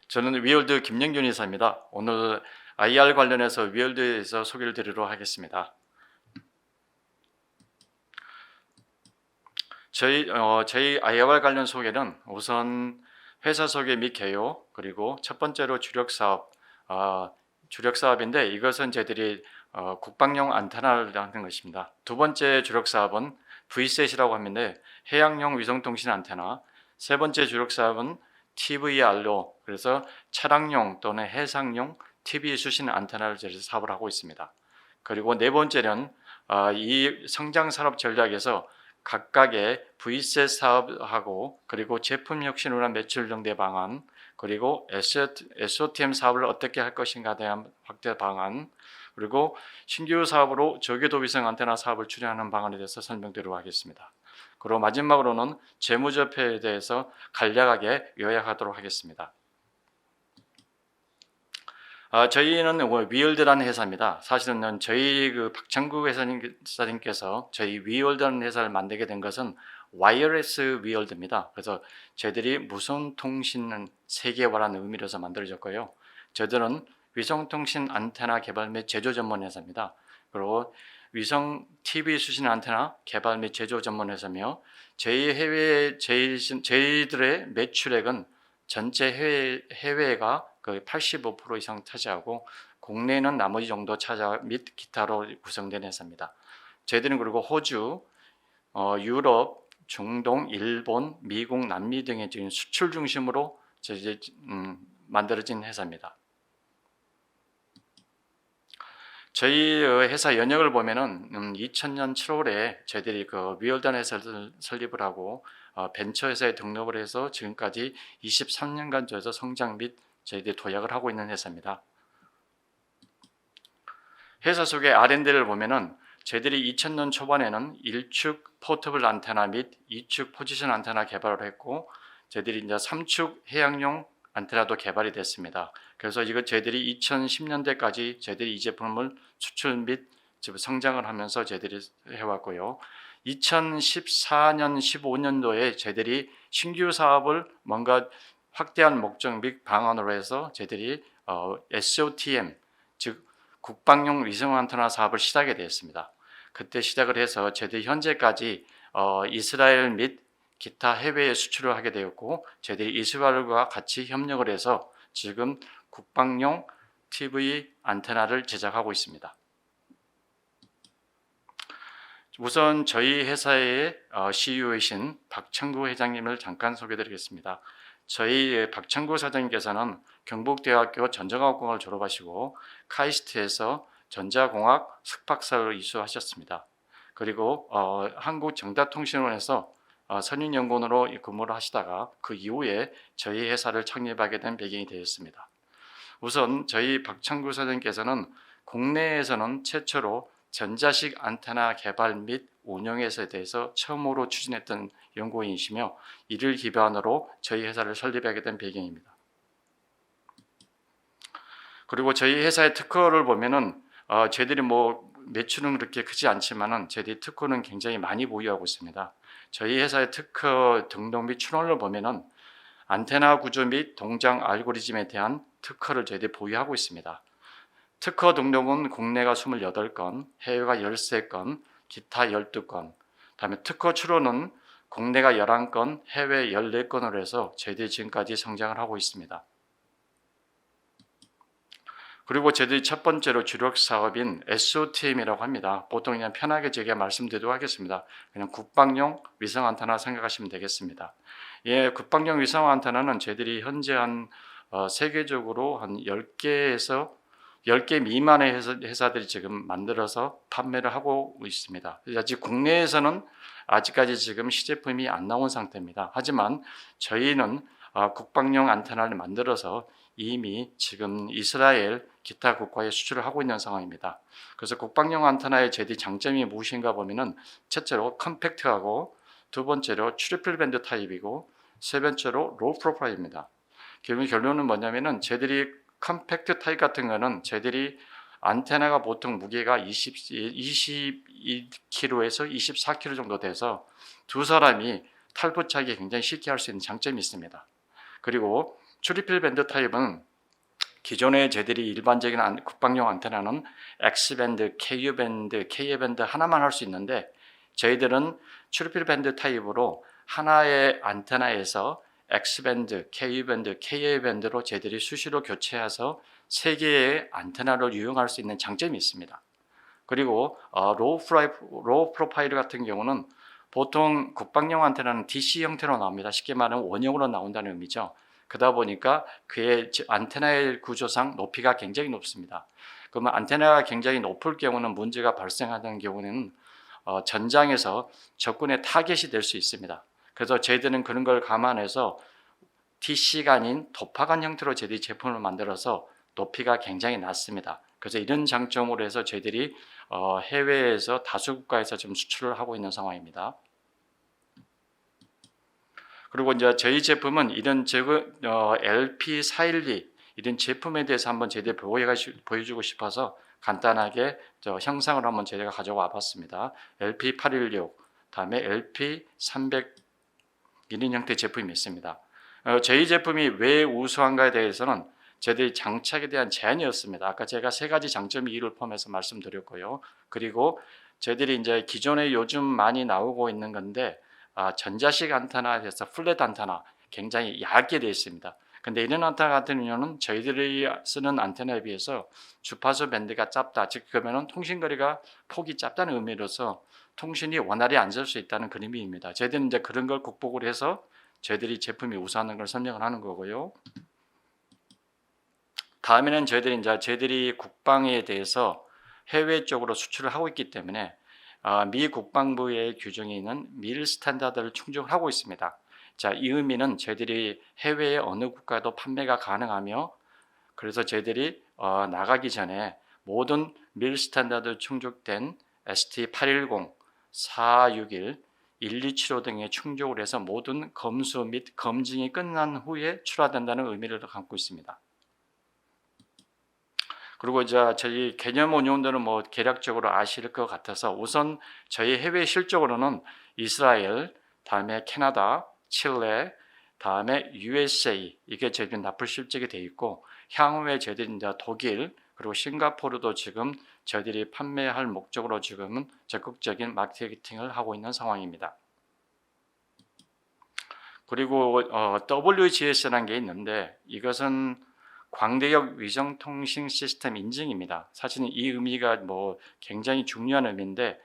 저는 위월드 김영균 이사입니다. 오늘 IR 관련해서 위월드에 대해서 소개를 드리도록 하겠습니다. 저희 IR 관련 소개는 우선 회사 소개 및 개요, 그리고 첫 번째로 주력 사업인데 이것은 저희들이 국방용 안테나를 하는 것입니다. 두 번째 주력 사업은 V셋이라고 하는데 해양용 위성통신 안테나, 세 번째 주력 사업은 TVR로, 그래서 차량용 또는 해상용 TV 수신 안테나를 저희 사업을 하고 있습니다. 그리고 네 번째는 이 성장 산업 전략에서 각각의 V셋 사업하고, 그리고 제품 혁신으로 매출 증대 방안, 그리고 SOTM 사업을 어떻게 할 것인가에 대한 확대 방안, 그리고 신규 사업으로 저궤도 위성 안테나 사업을 추진하는 방안에 대해서 설명드리도록 하겠습니다. 그리고 마지막으로는 재무제표에 대해서 간략하게 요약하도록 하겠습니다. 저희는 위월드라는 회사입니다. 사실은 저희 박창구 회사님께서 저희 위월드라는 회사를 만들게 된 것은 와이어레스 위월드입니다. 그래서 저희들이 무선통신 세계화라는 의미로서 만들어졌고요. 저희들은 위성통신 안테나 개발 및 제조 전문 회사입니다. 그리고 위성 TV 수신 안테나 개발 및 제조 전문 회사며 저희들의 매출액은 전체 해외가 거의 85% 이상 차지하고 국내는 나머지 정도 차지 및 기타로 구성된 회사입니다. 저희들은 그리고 호주, 유럽, 중동, 일본, 미국, 남미 등의 지금 수출 중심으로 만들어진 회사입니다. 저희 회사 연역을 보면은 2000년 7월에 저희들이 위월드라는 회사를 설립을 하고 벤처 회사에 등록을 해서 지금까지 23년간 저에서 성장 및 저희들이 도약을 하고 있는 회사입니다. 회사 속의 R&D를 보면은 저희들이 2000년 초반에는 1축 포터블 안테나 및 2축 포지션 안테나 개발을 했고, 저희들이 이제 3축 해양용 안테나도 개발이 됐습니다. 그래서 이거 저희들이 2010년대까지 저희들이 이 제품을 수출 및 성장을 하면서 저희들이 해왔고요. 2014년, 15년도에 저희들이 신규 사업을 뭔가 확대한 목적 및 방안으로 해서 저희들이 SOTM, 즉 국방용 위성 안테나 사업을 시작하게 되었습니다. 그때 시작을 해서 저희들이 현재까지 이스라엘 및 기타 해외에 수출을 하게 되었고, 저희들이 이스라엘과 같이 협력을 해서 지금 국방용 TV 안테나를 제작하고 있습니다. 우선 저희 회사의 CEO이신 박창구 회장님을 잠깐 소개드리겠습니다. 저희 박창구 사장님께서는 경북대학교 전자공학과를 졸업하시고 카이스트에서 전자공학 석박사를 이수하셨습니다. 그리고 한국정다통신원에서 선임연구원으로 근무를 하시다가 그 이후에 저희 회사를 창립하게 된 배경이 되었습니다. 우선 저희 박창구 사장님께서는 국내에서는 최초로 전자식 안테나 개발 및 운영에 대해서 처음으로 추진했던 연구원이시며, 이를 기반으로 저희 회사를 설립하게 된 배경입니다. 그리고 저희 회사의 특허를 보면은 저희들이 매출은 그렇게 크지 않지만은 저희들이 특허는 굉장히 많이 보유하고 있습니다. 저희 회사의 특허 등록 및 출원을 보면은 안테나 구조 및 동작 알고리즘에 대한 특허를 저희들이 보유하고 있습니다. 특허 등록은 국내가 28건, 해외가 13건, 기타 12건, 다음에 특허 출원은 국내가 11건, 해외 14건으로 해서 저희들이 지금까지 성장을 하고 있습니다. 그리고 저희들이 첫 번째로 주력 사업인 SOTM이라고 합니다. 보통 그냥 편하게 제가 말씀드리도록 하겠습니다. 그냥 국방용 위성 안테나 생각하시면 되겠습니다. 예, 국방용 위성 안테나는 저희들이 현재 세계적으로 한 10개 미만의 회사들이 지금 만들어서 판매를 하고 있습니다. 아직 국내에서는 아직까지 지금 시제품이 안 나온 상태입니다. 하지만 저희는 국방용 안테나를 만들어서 이미 지금 이스라엘 기타 국가에 수출을 하고 있는 상황입니다. 그래서 국방용 안테나의 저희들이 장점이 무엇인가 보면은 첫째로 컴팩트하고, 두 번째로 트리플 밴드 타입이고, 세 번째로 로우 프로파일입니다. 결론은 뭐냐면은 저희들이 컴팩트 타입 같은 거는 저희들이 안테나가 보통 무게가 22kg에서 24kg 정도 돼서 두 사람이 탈부착이 굉장히 쉽게 할 수 있는 장점이 있습니다. 그리고 추리필 밴드 타입은 기존에 저희들이 일반적인 국방용 안테나는 X밴드, KU밴드, KA밴드 하나만 할 수 있는데 저희들은 추리필 밴드 타입으로 하나의 안테나에서 X밴드, KU밴드, KA밴드로 저희들이 수시로 교체해서 3개의 안테나를 이용할 수 있는 장점이 있습니다. 그리고 로우 프로파일 같은 경우는 보통 국방용 안테나는 DC 형태로 나옵니다. 쉽게 말하면 원형으로 나온다는 의미죠. 그러다 보니까 그의 안테나의 구조상 높이가 굉장히 높습니다. 그러면 안테나가 굉장히 높을 경우는 문제가 발생하는 경우는 전장에서 적군의 타겟이 될 수 있습니다. 그래서 저희들은 그런 걸 감안해서 DC가 아닌 도파관 형태로 저희들이 제품을 만들어서 높이가 굉장히 낮습니다. 그래서 이런 장점으로 해서 저희들이 해외에서 다수 국가에서 지금 수출을 하고 있는 상황입니다. 그리고 이제 저희 제품은 이런 LP412 이런 제품에 대해서 한번 저희들이 보여주고 싶어서 간단하게 형상을 한번 저희가 가져와 봤습니다. LP816 다음에 LP300 이런 형태의 제품이 있습니다. 저희 제품이 왜 우수한가에 대해서는 저희들이 장착에 대한 제한이었습니다. 아까 제가 3가지 장점 이유를 포함해서 말씀드렸고요. 그리고 저희들이 이제 기존에 요즘 많이 나오고 있는 건데 전자식 안테나에서 플랫 안테나 굉장히 얇게 되어 있습니다. 근데 이런 안테나 같은 경우는 저희들이 쓰는 안테나에 비해서 주파수 밴드가 짧다. 즉 그러면 통신거리가 폭이 짧다는 의미로서 통신이 원활히 안 될 수 있다는 그런 의미입니다. 저희들은 이제 그런 걸 극복을 해서 저희들이 제품이 우수한 걸 설명을 하는 거고요. 다음에는 저희들이 국방에 대해서 해외 쪽으로 수출을 하고 있기 때문에 미 국방부의 규정에 있는 밀 스탠다드를 충족을 하고 있습니다. 자, 이 의미는 저희들이 해외의 어느 국가도 판매가 가능하며 그래서 저희들이 나가기 전에 모든 밀 스탠다드 충족된 ST810, 461, 1275 등의 충족을 해서 모든 검수 및 검증이 끝난 후에 출하된다는 의미를 갖고 있습니다. 그리고 이제 저희 개념 운용들은 뭐 개략적으로 아실 것 같아서 우선 저희 해외 실적으로는 이스라엘, 다음에 캐나다, 칠레, 다음에 USA 이게 저희 납품 실적이 돼 있고 향후에 저희들이 이제 독일 그리고 싱가포르도 지금 저희들이 판매할 목적으로 지금은 적극적인 마케팅을 하고 있는 상황입니다. 그리고 WGS라는 게 있는데 이것은 광대역 위성통신 시스템 인증입니다. 사실은 이 의미가 뭐 굉장히 중요한 의미인데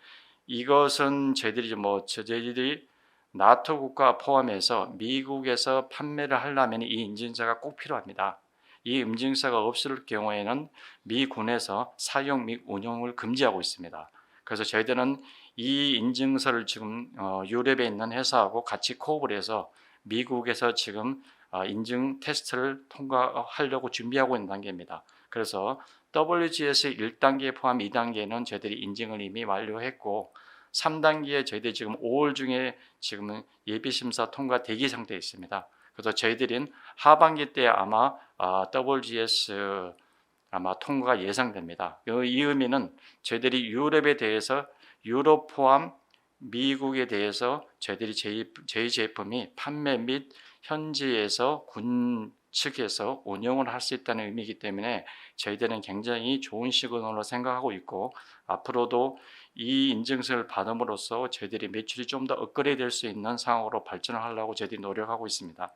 이것은 저희들이 나토 국가 포함해서 미국에서 판매를 하려면 이 인증서가 꼭 필요합니다. 이 인증서가 없을 경우에는 미군에서 사용 및 운용을 금지하고 있습니다. 그래서 저희들은 이 인증서를 지금 유럽에 있는 회사하고 같이 코업을 해서 미국에서 지금 인증 테스트를 통과하려고 준비하고 있는 단계입니다. 그래서 WGS 1단계 포함 2단계는 저희들이 인증을 이미 완료했고 3단계에 저희들이 지금 5월 중에 지금은 예비심사 통과 대기 상태에 있습니다. 그래서 저희들은 하반기 때 아마 WGS 아마 통과가 예상됩니다. 이 의미는 저희들이 유럽에 대해서 유럽 포함 미국에 대해서 저희들이 저희 제품이 판매 및 현지에서 군 측에서 운영을 할 수 있다는 의미이기 때문에 저희들은 굉장히 좋은 시그널로 생각하고 있고 앞으로도 이 인증서를 받음으로써 저희들이 매출이 좀 더 업그레이드 될 수 있는 상황으로 발전을 하려고 저희들이 노력하고 있습니다.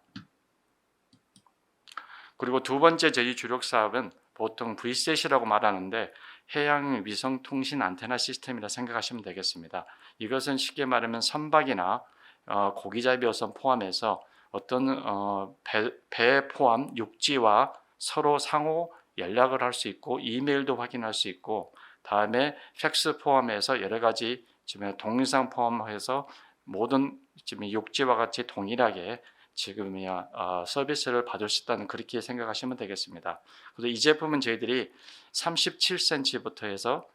그리고 두 번째 저희 주력 사업은 보통 VSAT이라고 말하는데 해양 위성 통신 안테나 시스템이라 생각하시면 되겠습니다. 이것은 쉽게 말하면 선박이나 고기잡이 어선 포함해서 어떤 배 포함 육지와 서로 상호 연락을 할 수 있고 이메일도 확인할 수 있고 다음에 팩스 포함해서 여러 가지 지금 동영상 포함해서 모든 지금 육지와 같이 동일하게 지금 서비스를 받을 수 있다는 그렇게 생각하시면 되겠습니다. 그래서 이 제품은 저희들이 37cm부터 해서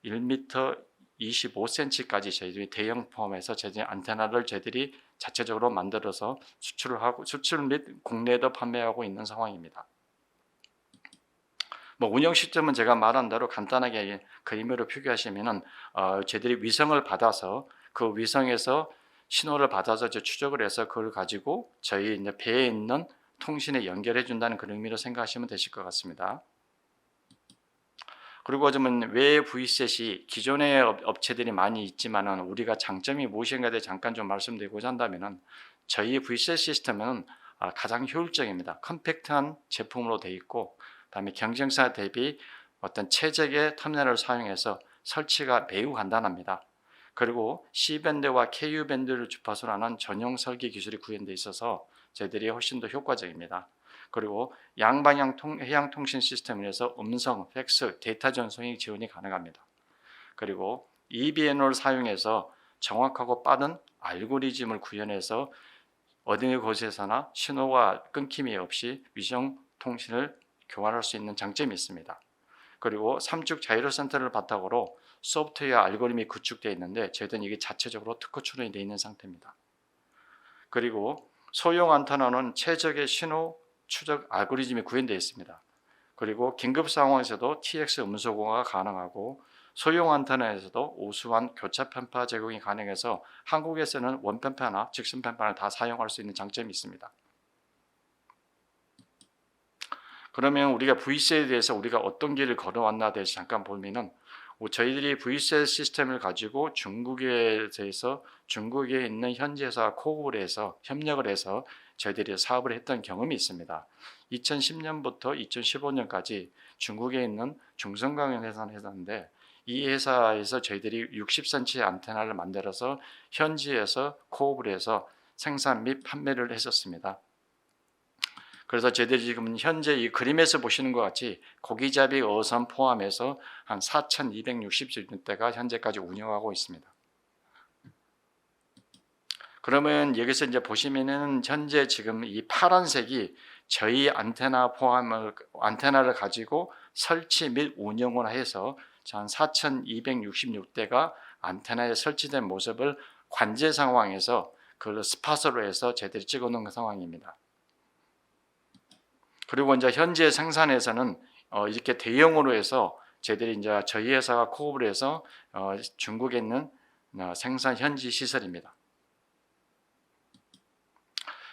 1m 25cm까지 저희들이 대형 포함해서 저희들이 안테나를 저희들이 자체적으로 만들어서 수출 및 국내에도 판매하고 있는 상황입니다. 뭐 운영 시점은 제가 말한 대로 간단하게 그림으로 표기하시면은 저희들이 위성을 받아서 그 위성에서 신호를 받아서 추적을 해서 그걸 가지고 저희 이제 배에 있는 통신에 연결해 준다는 그런 의미로 생각하시면 되실 것 같습니다. 그리고 좀 왜 V셋이 기존의 업체들이 많이 있지만은 우리가 장점이 무엇인가에 대해 잠깐 좀 말씀드리고자 한다면은 저희 V셋 시스템은 가장 효율적입니다. 컴팩트한 제품으로 되어 있고, 그다음에 경쟁사 대비 어떤 최적의 터미널을 사용해서 설치가 매우 간단합니다. 그리고 C밴드와 KU밴드를 주파수로 하는 전용 설계 기술이 구현되어 있어서 저희들이 훨씬 더 효과적입니다. 그리고 양방향 해양 통신 시스템에서 음성, 팩스, 데이터 전송이 지원이 가능합니다. 그리고 EBNO를 사용해서 정확하고 빠른 알고리즘을 구현해서 어느 곳에서나 신호가 끊김이 없이 위성 통신을 교환할 수 있는 장점이 있습니다. 그리고 삼축 자이로 센터를 바탕으로 소프트웨어 알고리즘이 구축되어 있는데 저희들은 이게 자체적으로 특허 출원이 되어 있는 상태입니다. 그리고 소형 안테나는 최적의 신호 추적 알고리즘이 구현되어 있습니다. 그리고 긴급 상황에서도 TX 음소 공화가 가능하고 소형 안테나에서도 우수한 교차 편파 제공이 가능해서 한국에서는 원편파나 직선 편파를 다 사용할 수 있는 장점이 있습니다. 그러면 우리가 V셋에 대해서 우리가 어떤 길을 걸어왔나 대해서 잠깐 보면은 저희들이 V셋 시스템을 가지고 중국에 대해서 중국에 있는 현지에서 코업을 해서 협력을 해서 저희들이 사업을 했던 경험이 있습니다. 2010년부터 2015년까지 중국에 있는 중성광역 회사인데 이 회사에서 저희들이 60cm 안테나를 만들어서 현지에서 코업을 해서 생산 및 판매를 했었습니다. 그래서 저희들이 지금 현재 이 그림에서 보시는 것 같이 고기잡이 어선 포함해서 한 4,260대가 현재까지 운영하고 있습니다. 그러면 여기서 이제 보시면은 현재 지금 이 파란색이 저희 안테나를 가지고 설치 및 운영을 해서 한 4,266대가 안테나에 설치된 모습을 관제 상황에서 그걸 스팟으로 해서 저희들이 찍어놓은 상황입니다. 그리고 이제 현재 생산에서는 이렇게 대형으로 해서 저희들이 이제 저희 회사가 코업을 해서 중국에 있는 생산 현지 시설입니다.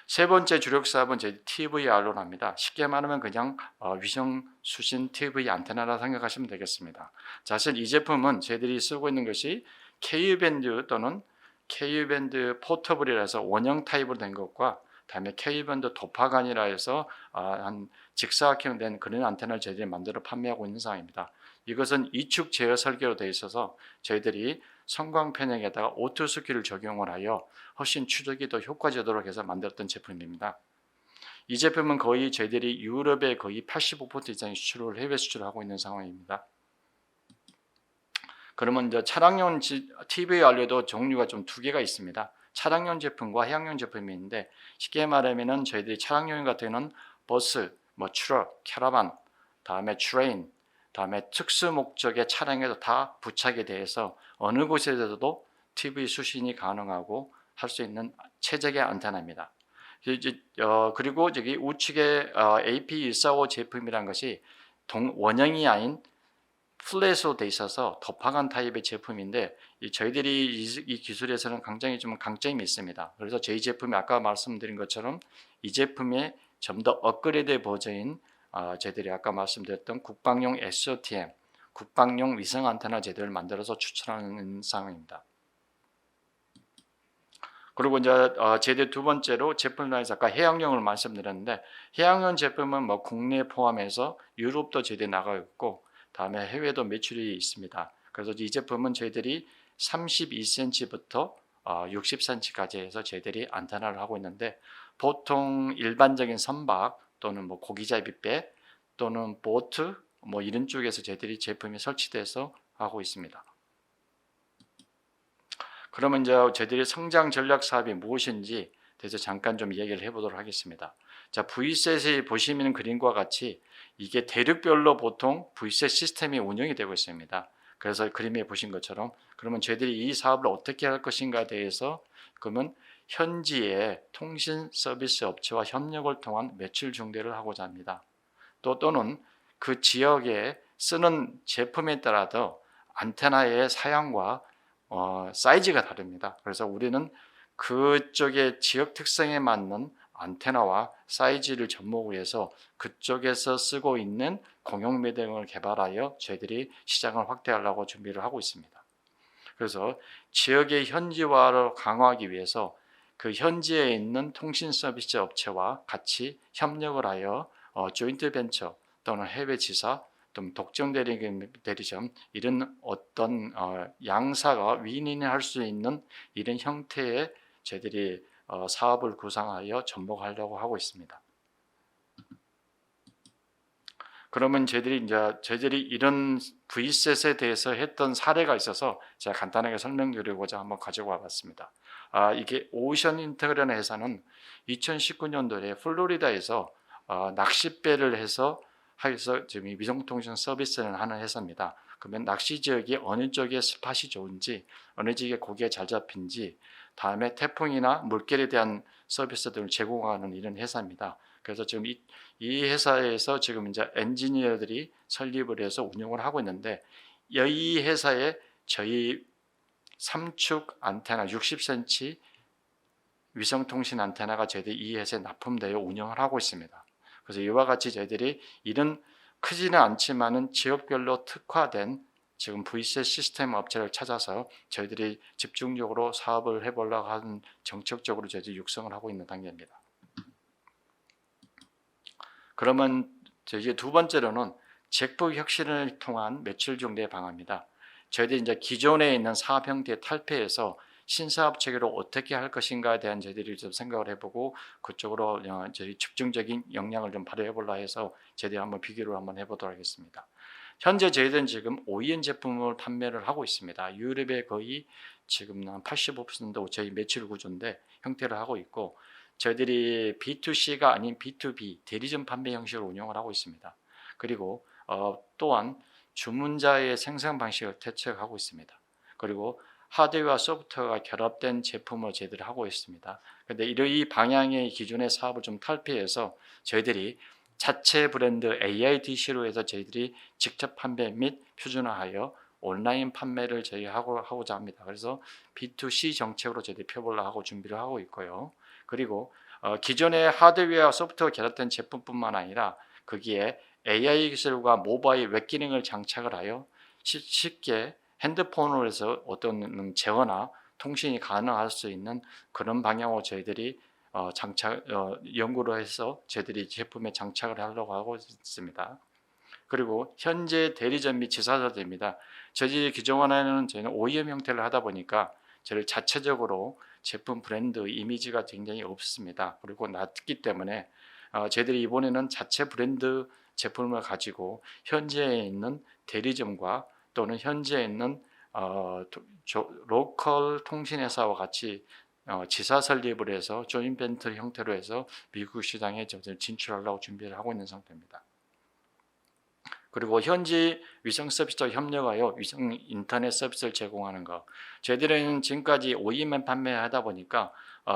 세 번째 주력 사업은 저희 TVR로 합니다. 쉽게 말하면 그냥 위성 수신 TV 안테나라 생각하시면 되겠습니다. 사실 이 제품은 저희들이 쓰고 있는 것이 KU밴드 또는 KU밴드 포터블이라서 원형 타입으로 된 것과 다음에 K밴드 도파간이라 해서 한 직사각형된 그런 안테나를 저희들이 만들어 판매하고 있는 상황입니다. 이것은 이축 제어 설계로 되어 있어서 저희들이 성광 편향에다가 오토스키를 적용을 하여 훨씬 추적이 더 효과적으로 해서 만들었던 제품입니다. 이 제품은 거의 저희들이 유럽의 거의 85% 이상의 수출을 해외 수출을 하고 있는 상황입니다. 그러면 이제 차량용 TVR도 종류가 좀 두 개가 있습니다. 차량용 제품과 해양용 제품이 있는데 쉽게 말하면은 저희들이 차량용 같은 경우는 버스, 트럭, 캐러반, 다음에 트레인, 다음에 특수 목적의 차량에도 다 부착에 대해서 어느 곳에서도 TV 수신이 가능하고 할 수 있는 최적의 안테나입니다. 그리고 저기 우측에 AP145 제품이란 것이 원형이 아닌 플랫으로 돼 있어서 도파간 타입의 제품인데 저희들이 이 기술에서는 굉장히 좀 강점이 있습니다. 그래서 저희 제품이 아까 말씀드린 것처럼 이 제품의 좀 더 업그레이드 버전인 저희들이 아까 말씀드렸던 국방용 SOTM, 국방용 위성 안테나 제도를 만들어서 추천하는 상황입니다. 그리고 이제 제대 두 번째로 제품에서 아까 해양용을 말씀드렸는데 해양용 제품은 국내 포함해서 유럽도 제대 나가 있고 다음에 해외도 매출이 있습니다. 그래서 이 제품은 저희들이 32cm부터 60cm까지 해서 저희들이 안테나를 하고 있는데 보통 일반적인 선박 또는 고기잡이배 또는 보트 이런 쪽에서 저희들이 제품이 설치돼서 하고 있습니다. 그러면 이제 저희들이 성장 전략 사업이 무엇인지 대해서 잠깐 좀 이야기를 해보도록 하겠습니다. 자, V셋이 보시는 그림과 같이 이게 대륙별로 보통 V셋 시스템이 운영이 되고 있습니다. 그래서 그림에 보신 것처럼 그러면 저희들이 이 사업을 어떻게 할 것인가에 대해서 그러면 현지의 통신 서비스 업체와 협력을 통한 매출 증대를 하고자 합니다. 또는 그 지역에 쓰는 제품에 따라서 안테나의 사양과 사이즈가 다릅니다. 그래서 우리는 그쪽의 지역 특성에 맞는 안테나와 사이즈를 접목을 해서 그쪽에서 쓰고 있는 공용 모뎀을 개발하여 저희들이 시장을 확대하려고 준비를 하고 있습니다. 그래서 지역의 현지화를 강화하기 위해서 그 현지에 있는 통신 서비스 업체와 같이 협력을 하여 조인트 벤처 또는 해외 지사 또는 독점 대리점 이런 어떤 양사가 윈윈할 수 있는 이런 형태의 저희들이 사업을 구상하여 접목하려고 하고 있습니다. 그러면 저희들이 이런 V셋에 대해서 했던 사례가 있어서 제가 간단하게 설명드리고자 한번 가지고 와봤습니다. 이게 오션 인테그라는 회사는 2019년도에 플로리다에서 낚싯배를 해서 지금 위성통신 서비스를 하는 회사입니다. 그러면 낚시 지역이 어느 쪽에 스팟이 좋은지, 어느 지역에 고기가 잘 잡힌지, 다음에 태풍이나 물결에 대한 서비스들을 제공하는 이런 회사입니다. 그래서 지금 이 회사에서 지금 이제 엔지니어들이 설립을 해서 운영을 하고 있는데, 이 회사에 저희 3축 안테나 60cm 위성통신 안테나가 저희들이 이 회사에 납품되어 운영을 하고 있습니다. 그래서 이와 같이 저희들이 이런 크지는 않지만은 지역별로 특화된 지금 V셋 시스템 업체를 찾아서 저희들이 집중적으로 사업을 해보려고 하는 정책적으로 저희들이 육성을 하고 있는 단계입니다. 그러면 이제 두 번째로는 제품 혁신을 통한 매출 증대 방안입니다. 저희들이 이제 기존에 있는 사업 형태의 탈피해서 신사업 체계로 어떻게 할 것인가에 대한 저희들이 좀 생각을 해보고 그쪽으로 저희 집중적인 역량을 좀 발휘해 보려 해서 저희들이 한번 비교를 한번 해보도록 하겠습니다. 현재 저희들은 지금 OEM 제품을 판매를 하고 있습니다. 유럽에 거의 지금 한 85% 저희 매출 구조인데 형태를 하고 있고, 저희들이 B2C가 아닌 B2B 대리점 판매 형식을 운영을 하고 있습니다. 그리고 또한 주문자의 생산 방식을 대체하고 있습니다. 그리고 하드웨어와 소프트웨어가 결합된 제품을 저희들이 하고 있습니다. 그런데 이 방향의 기존의 사업을 좀 탈피해서 저희들이 자체 브랜드 AIDC로 해서 저희들이 직접 판매 및 표준화하여 온라인 판매를 저희 하고자 합니다. 그래서 B2C 정책으로 저희들이 펴보려고 하고 준비를 하고 있고요. 그리고 기존의 하드웨어와 소프트웨어 결합된 제품뿐만 아니라 거기에 AI 기술과 모바일 웹 기능을 장착을 하여 쉽게 핸드폰으로 해서 어떤 제어나 통신이 가능할 수 있는 그런 방향으로 저희들이 연구를 해서 저희들이 제품에 장착을 하려고 하고 있습니다. 그리고 현재 대리점 및 지사사들입니다. 저희 기존에는 저희는 OEM 형태를 하다 보니까 저희 자체적으로 제품 브랜드 이미지가 굉장히 없습니다. 그리고 낮기 때문에 저희들이 이번에는 자체 브랜드 제품을 가지고 현재에 있는 대리점과 또는 현재에 있는 로컬 통신회사와 같이 지사 설립을 해서 조인벤처 형태로 해서 미국 시장에 진출하려고 준비를 하고 있는 상태입니다. 그리고 현지 위성 서비스와 협력하여 위성 인터넷 서비스를 제공하는 것. 저희들은 지금까지 OEM만 판매하다 보니까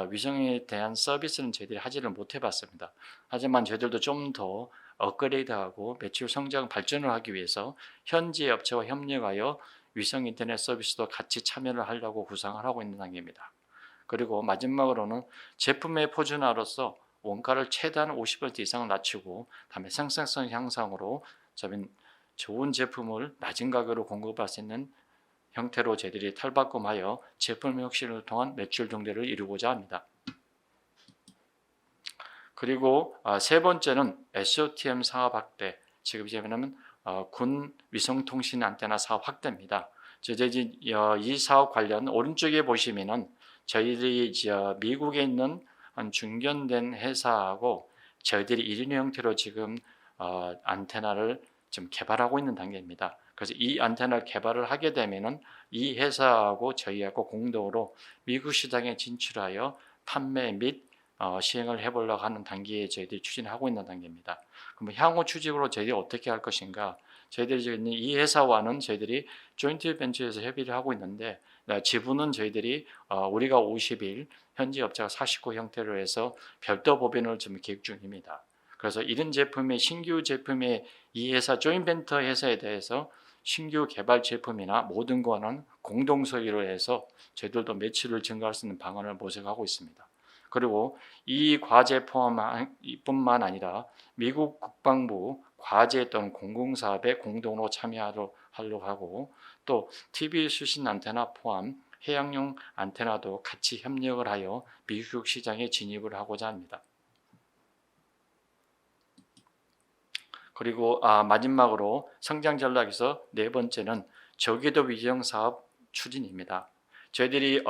위성에 대한 서비스는 저희들이 하지를 못해봤습니다. 하지만 저희들도 좀 더 업그레이드하고 매출 성장 발전을 하기 위해서 현지 업체와 협력하여 위성 인터넷 서비스도 같이 참여를 하려고 구상을 하고 있는 단계입니다. 그리고 마지막으로는 제품의 표준화로서 원가를 최대한 50% 이상 낮추고 다음에 생산성 향상으로 좋은 제품을 낮은 가격으로 공급할 수 있는 형태로 저희들이 탈바꿈하여 제품 혁신을 통한 매출 증대를 이루고자 합니다. 그리고 세 번째는 SOTM 사업 확대, 지금 이제는 군 위성통신 안테나 사업 확대입니다. 이 사업 관련 오른쪽에 보시면은 저희들이 미국에 있는 한 중견된 회사하고 저희들이 1인 형태로 지금 안테나를 지금 개발하고 있는 단계입니다. 그래서 이 안테나를 개발을 하게 되면은 이 회사하고 저희하고 공동으로 미국 시장에 진출하여 판매 및 시행을 해보려고 하는 단계에 저희들이 추진하고 있는 단계입니다. 그럼 향후 추진으로 저희들이 어떻게 할 것인가? 저희들이 지금 이 회사와는 저희들이 조인트 벤처에서 협의를 하고 있는데 지분은 저희들이 우리가 50일, 현지 업체가 49 형태로 해서 별도 법인을 지금 계획 중입니다. 그래서 이런 제품의 신규 제품의 이 회사 조인벤처 회사에 대해서 신규 개발 제품이나 모든 거는 공동 소유로 해서 저희들도 매출을 증가할 수 있는 방안을 모색하고 있습니다. 그리고 이 과제 포함뿐만 아니라 미국 국방부 과제 또는 공공사업에 공동으로 참여하려고 하고 또 TV 수신 안테나 포함 해양용 안테나도 같이 협력을 하여 미국 시장에 진입을 하고자 합니다. 그리고 마지막으로 성장 전략에서 네 번째는 저궤도 위성 사업 추진입니다. 저희들이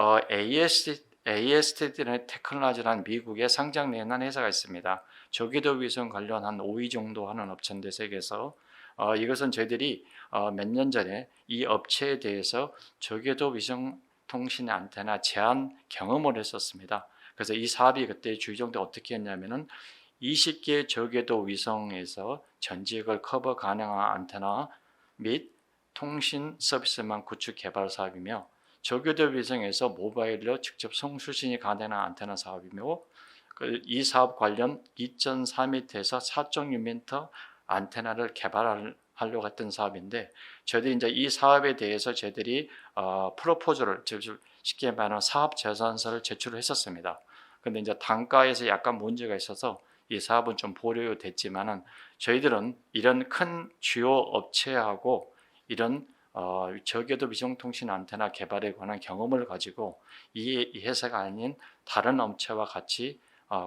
AST 테크놀로지라는 미국의 상장내는 회사가 있습니다. 저궤도 위성 관련 한 5위 정도 하는 업체인데 세계에서 이것은 저희들이 몇 년 전에 이 업체에 대해서 저궤도 위성 통신 안테나 제안 경험을 했었습니다. 그래서 이 사업이 그때 주의정도 어떻게 했냐면은 20개 저궤도 위성에서 전 지역을 커버 가능한 안테나 및 통신 서비스만 구축 개발 사업이며 저궤도 위성에서 모바일로 직접 송수신이 가능한 안테나 사업이며 이 사업 관련 2.4m에서 4.6m 안테나를 개발하려고 했던 사업인데 저희들이 이제 이 사업에 대해서 저희들이 프로포즈를 쉽게 말하면 사업 제안서를 제출을 했었습니다. 근데 이제 단가에서 약간 문제가 있어서 이 사업은 좀 보류됐지만은 저희들은 이런 큰 주요 업체하고 이런 저궤도 위성통신 안테나 개발에 관한 경험을 가지고 이 회사가 아닌 다른 업체와 같이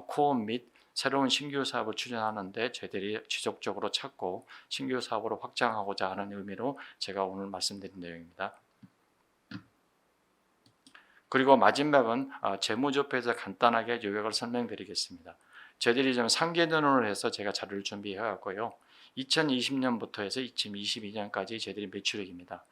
코업 및 새로운 신규 사업을 추진하는데 저희들이 지속적으로 찾고 신규 사업으로 확장하고자 하는 의미로 제가 오늘 말씀드린 내용입니다. 그리고 마지막은 재무제표에서 간단하게 요약을 설명드리겠습니다. 저희들이 좀 상계전으로 해서 제가 자료를 준비해왔고요. 2020년부터 해서 2022년까지 저희들이 매출액입니다.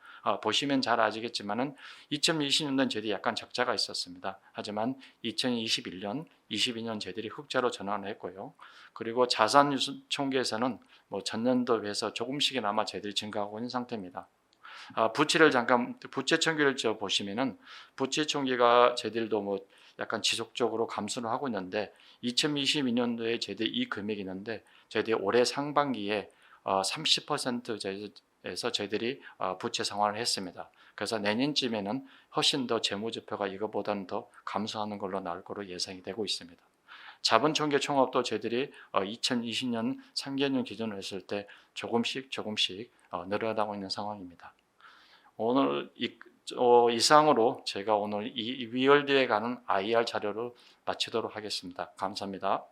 보시면 잘 아시겠지만은 2020년도는 저희들이 약간 적자가 있었습니다. 하지만 2021년, 22년 저희들이 흑자로 전환을 했고요. 그리고 자산 총계에서는 뭐 전년도에 비해서 조금씩이나마 저희들이 증가하고 있는 상태입니다. 부채를 잠깐 부채 총계를 보시면은 부채 총계가 저희들도 뭐 약간 지속적으로 감소를 하고 있는데 2022년도에 저희들 이 금액이 있는데 저희들이 올해 상반기에 30%에서 저희들이 부채 상환을 했습니다. 그래서 내년쯤에는 훨씬 더 재무제표가 이거보다는 더 감소하는 걸로 나올 거로 예상이 되고 있습니다. 자본총계 총합도 저희들이 2020년 상계년 기준으로 했을 때 조금씩 늘어나고 있는 상황입니다. 오늘 이상으로 제가 오늘 이 위월드에 가는 IR 자료를 마치도록 하겠습니다. 감사합니다.